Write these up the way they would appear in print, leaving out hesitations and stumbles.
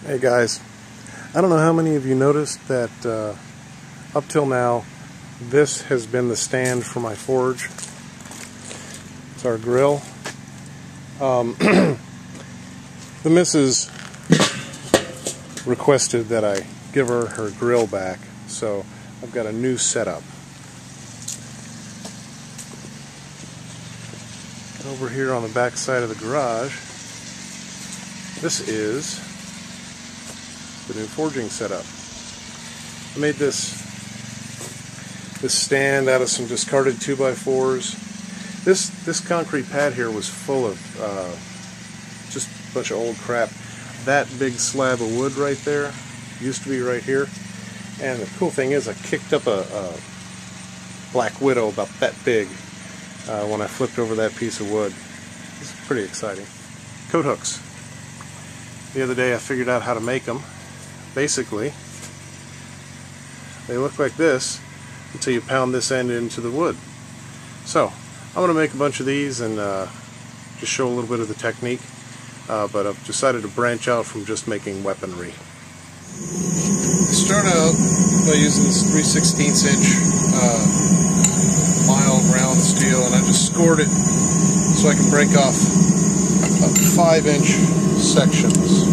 Hey guys, I don't know how many of you noticed that up till now this has been the stand for my forge. It's our grill. The missus requested that I give her grill back, so I've got a new setup. Over here on the back side of the garage, this is the new forging setup. I made this stand out of some discarded 2x4s. This concrete pad here was full of just a bunch of old crap. That big slab of wood right there used to be right here, and the cool thing is I kicked up a Black Widow about that big when I flipped over that piece of wood. It's pretty exciting. Coat hooks. The other day I figured out how to make them. Basically, they look like this until you pound this end into the wood. So, I'm going to make a bunch of these and just show a little bit of the technique, but I've decided to branch out from just making weaponry. I start out by using this 3/16 inch mild round steel, and I just scored it so I can break off 5-inch sections.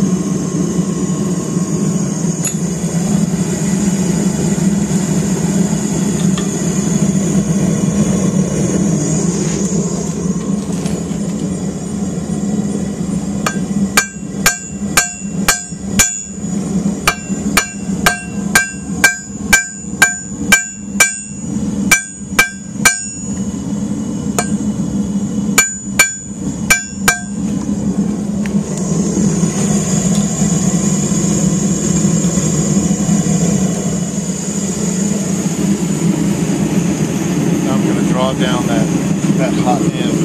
Draw down that hot end.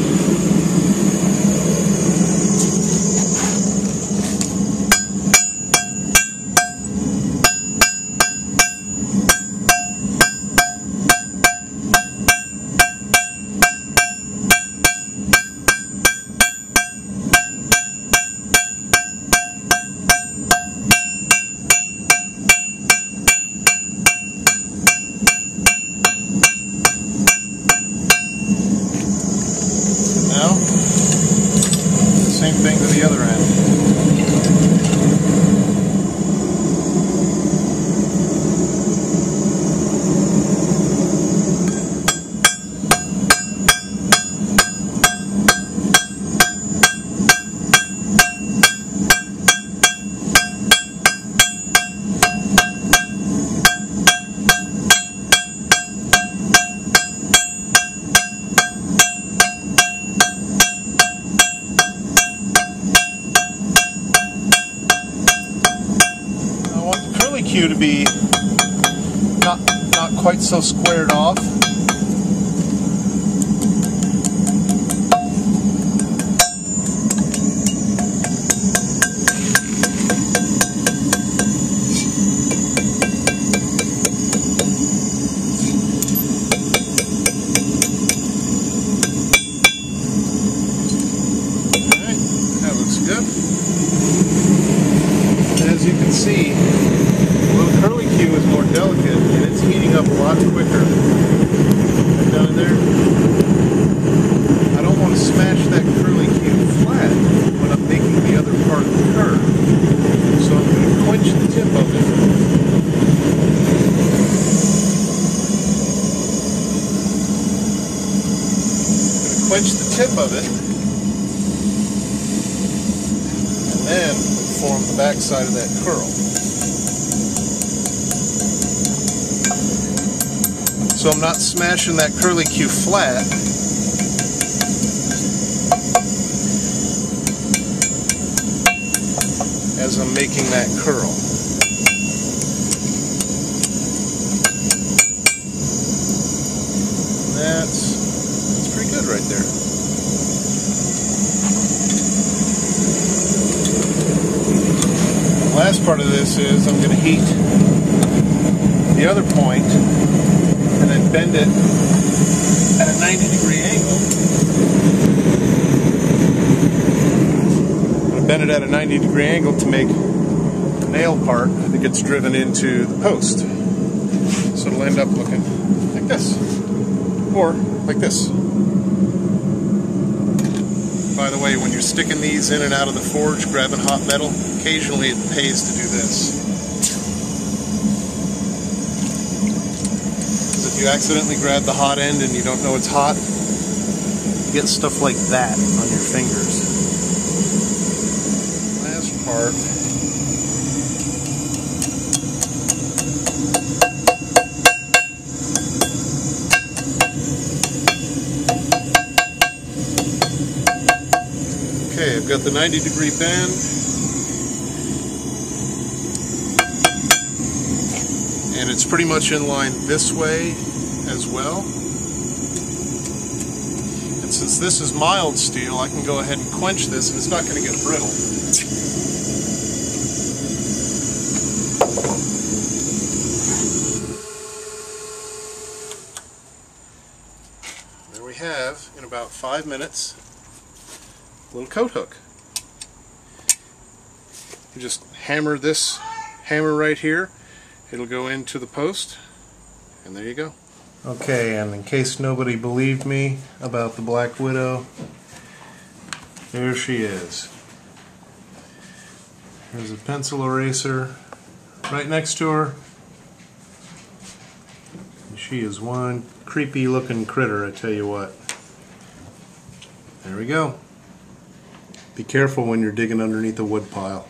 Same thing to the other end. To be not quite so squared off. Alright, that looks good. And as you can see, the curly Q is more delicate and it's heating up a lot quicker. And down in there, I don't want to smash that curly Q flat when I'm making the other part of the curve. So I'm going to quench the tip of it. I'm going to quench the tip of it and then form the back side of that curl. So I'm not smashing that curly Q flat. As I'm making that curl. That's pretty good right there. The last part of this is I'm going to heat the other point and then bend it at a 90-degree angle. I'm going to bend it at a 90-degree angle to make nail part that gets driven into the post. So it'll end up looking like this, or like this. By the way, when you're sticking these in and out of the forge, grabbing hot metal, occasionally it pays to do this. Because if you accidentally grab the hot end and you don't know it's hot, you get stuff like that on your fingers. Last part. Okay, I've got the 90-degree bend. And it's pretty much in line this way as well. And since this is mild steel, I can go ahead and quench this and it's not going to get brittle. There we have, in about 5 minutes, little coat hook. You just hammer this hammer right here, it'll go into the post, and there you go. Okay, and in case nobody believed me about the Black Widow, there she is. There's a pencil eraser right next to her. She is one creepy looking critter, I tell you what. There we go. Be careful when you're digging underneath a wood pile.